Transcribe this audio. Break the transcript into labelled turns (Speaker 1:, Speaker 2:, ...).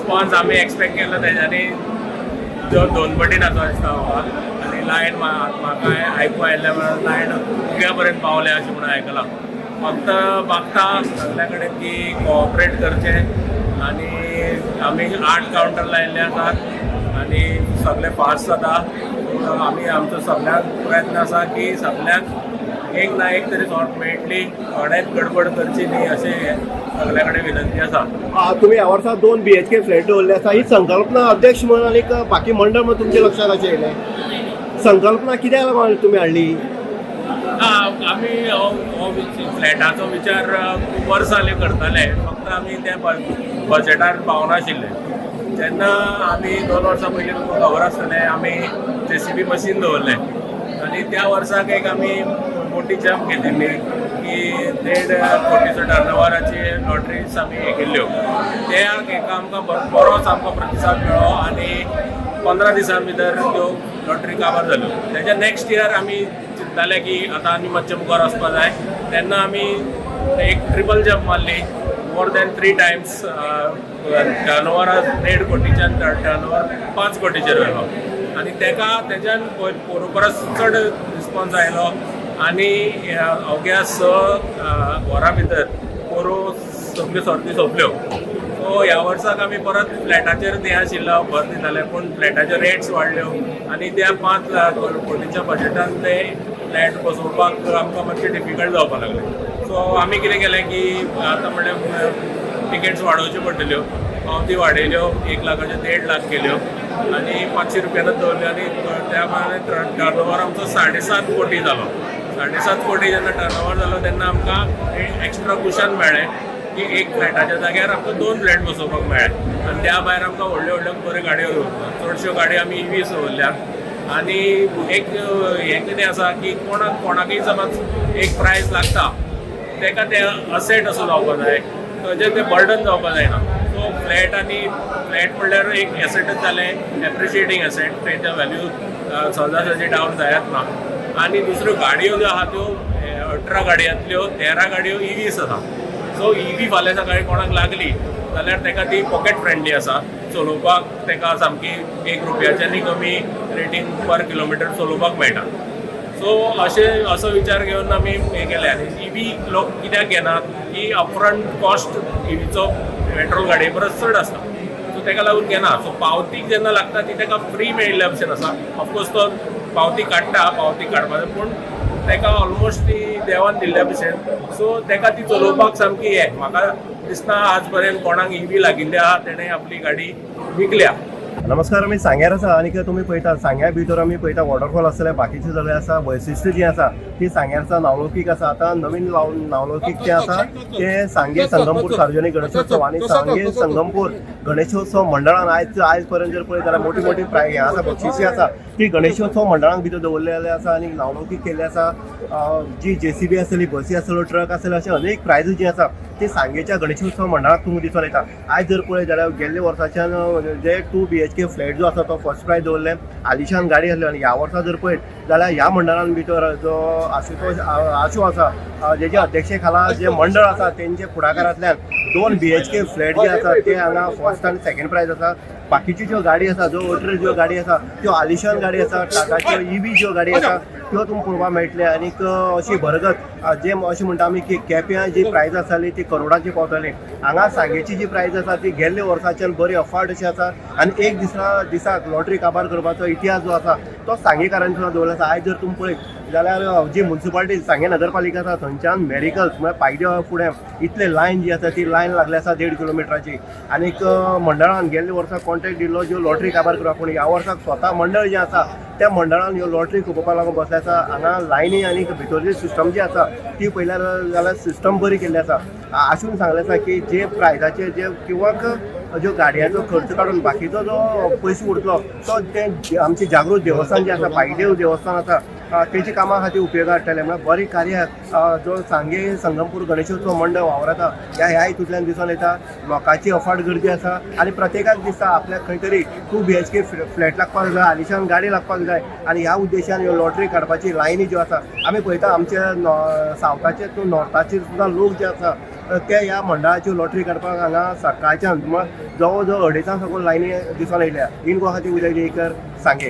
Speaker 1: Response आम्ही expect केलो तेच्यानी जो 2 पटीन आसा दिसता म्हाका. आनी लायन म्हाका आयकूं आयिल्लें म्हणून लायन उग्या पर्यंत पावले अशें म्हणून आयकलां. फक्त मागता सगळ्या कडेन की कोऑपरेट करचें आनी आमी 8 कावंटर लायिल्ले आसात आनी सगळें फास्ट जाता. आमी आमचो सगळ्याक प्रयत्न आसा की सगळ्याक एक ना एक तरी सॉर्ट मेळटली. थोडेच गडबड करची न्ही अशें सगळ्या कडेन विनंती आसा.
Speaker 2: तुम्ही ह्या वर्सा 2 BHK फ्लॅट दवरले आसा. ही संकल्पना अध्यक्ष म्हणून आनी बाकी मंडळ म्हणून तुमच्या लक्षात कशें येयलें? संकल्पना कित्याक लागून तुमी हाडली?
Speaker 1: आमी हो फ्लॅटाचो विचार खूब वर्सां जालीं करताले. फक्त आमी त्या बजेटार पावनाशिल्ले. जेन्ना आमी 2 वर्सां पयलीं तुमकां खबर आसतलें आमी JCB मशीन दवरलें आनी त्या वर्साक एक आमी मोठी जंप घेतिल्ली की 1.5 कोटीचो टर्नओवराची लॉटरीज आमी केल्ल्यो. त्या हेका आमकां बरोच आमकां प्रतिसाद मेळ्ळो आनी 15 दिसां भितर त्यो लॉटरी काबार जाल्यो. तेच्या नेक्स्ट इयर आमी चिंतताले की आतां आनी मातशें मुखार वचपा जाय. तेन्ना आमी एक ट्रिपल जंप मारली. मोर दॅन 3 टायम्स टर्नओवर 1.5 कोटीच्यान टर्नओवर 5 कोटीचेर व्हेलो आनी तेच्यान परस चड रिस्पॉन्स आयलो आनी अवघ्या 6 वरां भितर पोरू सगल्यो सर्ती सोंपल्यो. सो ह्या वर्साक आमी परत फ्लॅटाचेर तें आशिल्लो भर दिताले पूण फ्लॅटाच्यो रेट्स वाडल्यो आनी त्या 5 कोटीच्या बजेटान ते फ्लॅट बसोवपाक आमकां मातशें डिफिकल्ट जावपाक लागलें. सो आमी कितें केलें की आतां म्हणल्यार टिकेट्स वाडोवच्यो पडटल्यो. पावती वाडयल्यो 1 लाखाच्यो 1.5 लाख केल्यो आनी 500 रुपयानच दवरल्यो आनी त्या प्रमाणे टर्नओवर आमचो 7.5 कोटी जालो. 7.5 कोटी जेन्ना टर्नओवर जालो तेन्ना आमकां एक्स्ट्रा कुशन मेळ्ळें की एक फ्लॅटाच्या जाग्यार आमकां 2 फ्लॅट बसोवपाक मेळ्ळे आनी त्या भायर आमकां व्हडल्यो व्हडल्यो बऱ्यो गाडयो चडश्यो गाडयो आमी EVs दवरल्यात. आनी एक हें कितें आसा की कोणाकय समज एक प्रायस लागता तेका तें असेट असो जावपाक जाय. ताजेर तें बर्डन जावपाक जायना. सो फ्लॅट म्हणल्यार एक एसेटच जालें एप्रिशिएटींग एसेट. तेच्या व्हॅल्यू सहजासहजी डावन जायत ना. आनी दुसऱ्यो गाडयो ज्यो आहा त्यो 18 गाडयांतल्यो 13 गाडयो EVs आसा. सो EV फाल्यां सकाळीं कोणाक लागली जाल्यार तेका ती पॉकेट फ्रेंडली आसा. चलोवपाक तेका सामकी 1 रुपयाच्यानी कमी रेटीन पर किलोमिटर चलोवपाक मेळटा. सो असो विचार घेवन आमी हें केलें. आनी EV लोक कित्याक घेनात की अपफ्रंट कॉस्ट EVचो पेट्रोल गाडये परस चड आसता. सो तेका लागून घेना. सो पावतीक जेन्ना लागता ती तेका फ्री मेळिल्लें ऑप्शन आसा. ऑफकोर्स तो पावती काडटा पावती काडपाचो पूण तेका ऑलमोस्ट ती देवान दिल्ल्या भशेन. सो तेका ती चलोवपाक सामकी हें म्हाका दिसता आज पर्यंत कोणाक EV लागिल्ली आहा तेणें आपली गाडी विकल्या.
Speaker 2: नमस्कार, आमी सांग्यार आसा आनी तुमी पळयता सांग्या भितर आमी पळयता वॉटरफॉल आसतले बाकीचे सगळे आसा. वैशिश्ट्य जी आसा ती सांग्यारचा नावलौकीक आसा. आतां नवीन नावलौकीक जे आसा ते सांगे संगमपूर सार्वजनीक गणेशोत्सव आनी सांगे संगमपूर गणेशोत्सव मंडळान आयज पर्यंत जर पळयत जाल्यार मोठी मोठी हें आसा बक्षिसी आसा ती गणेशोत्सव मंडळान भितर दवरलेले आसा आनी नावलौकीक केल्ले आसा. जी JCB आसतली बसी आसतल्यो ट्रक आसतले अशे अनेक प्रायज जी आसा ती सांगेच्या गणेशोत्सव मंडळाक तुमकां दिसून येता. आयज जर पळयत जाल्यार गेल्ल्या वर्साच्यान जे 2 BHK फ्लॅट जो आसा तो फर्स्ट प्रायज दवरले. आलिशान गाडी आसली आनी ह्या वर्सा जर पळयत जाल्यार ह्या मंडळान भितर जो आशू आसा जेचे अध्यक्षे खाला जे मंडळ आसा तेंचे फुडाकारांतल्यान 2 BHK फ्लॅट जे आसा ते हांगा फर्स्ट आनी सेकंड प्रायज आसा. बाकीच्यो ज्यो गाडी आसा ज्यो अल्ट्रा ज्यो गाडी आसा त्यो आलिशान गाडी आसा. टाटाच्यो EV ज्यो गाडी आसा त्यो तुमकां पळोवपाक मेळटले. आनीक अशी भरगत जे अशें म्हणटा आमी की केप्यां जी प्रायज आसताली ती करोडाची पावताली. हांगा सांगेची जी प्रायज आसा ती गेल्ल्या वर्साच्यान बरी अफाट अशी आसा. आनी एक दिसाक लॉटरी काबार करपाचो इतिहास जो आसा तो सांगेकारांनी दवरला आसा. आयज जर तुमी पळयत जाल्यार जी म्युन्सिपालिटी सांगे नगरपालिका आसा थंयच्यान मेडिकल्स म्हळ्यार पायद्या फुडें इतले लायन जी आसा ती लायन लागली आसा 1.5 किलोमिटराची. आनीक मंडळान गेल्ल्या वर्साक कॉन्ट्रॅक्ट दिल्लो ज्यो लॉटरी काबार करपाक पूण ह्या वर्साक स्वता मंडळ जें आसा त्या मंडळान ह्यो लॉटरी खपोवपाक लागून बसले आसा. हांगा लायनी आनी भितरची सिस्टम जी आसा ती पळयल्यार जाल्यार सिस्टम बरी केल्ली आसा. आशून सांगलें आसा की जे प्रायजाचे जे किंवा ज्यो गाडयांचो खर्च काडून बाकीचो जो पयसो उरतलो तो ते आमचे जागृत देवस्थान जे आसा पायदेव देवस्थान आसा तेजी कामां खातीर उपयोगा हाडटले म्हळ्यार बरी कार्य जो सांगे संगमपूर गणेशोत्सव मंडळ वावरता ह्या हितूंतल्यान दिसून येता लोकांची अफाट गर्दी आसा आनी प्रत्येकाक दिसता आपल्याक खंय तरी 2 BHK फ्लॅट लागपाक जाय आलिशान गाडी लागपाक जाय आनी ह्या उद्देशान ह्यो लॉटरी काडपाची लायनी ज्यो आसा आमी पळयता आमच्या सावथाचे टू नॉर्थाचे सुद्दां लोक जे आसा ते ह्या मंडळाच्यो लॉटरी काडपाक हांगा सकाळच्यान जवळ जवळ 2:30 साकून लायनी दिसून येयल्या इन गोवा खातीर उदय जयकर सांगे.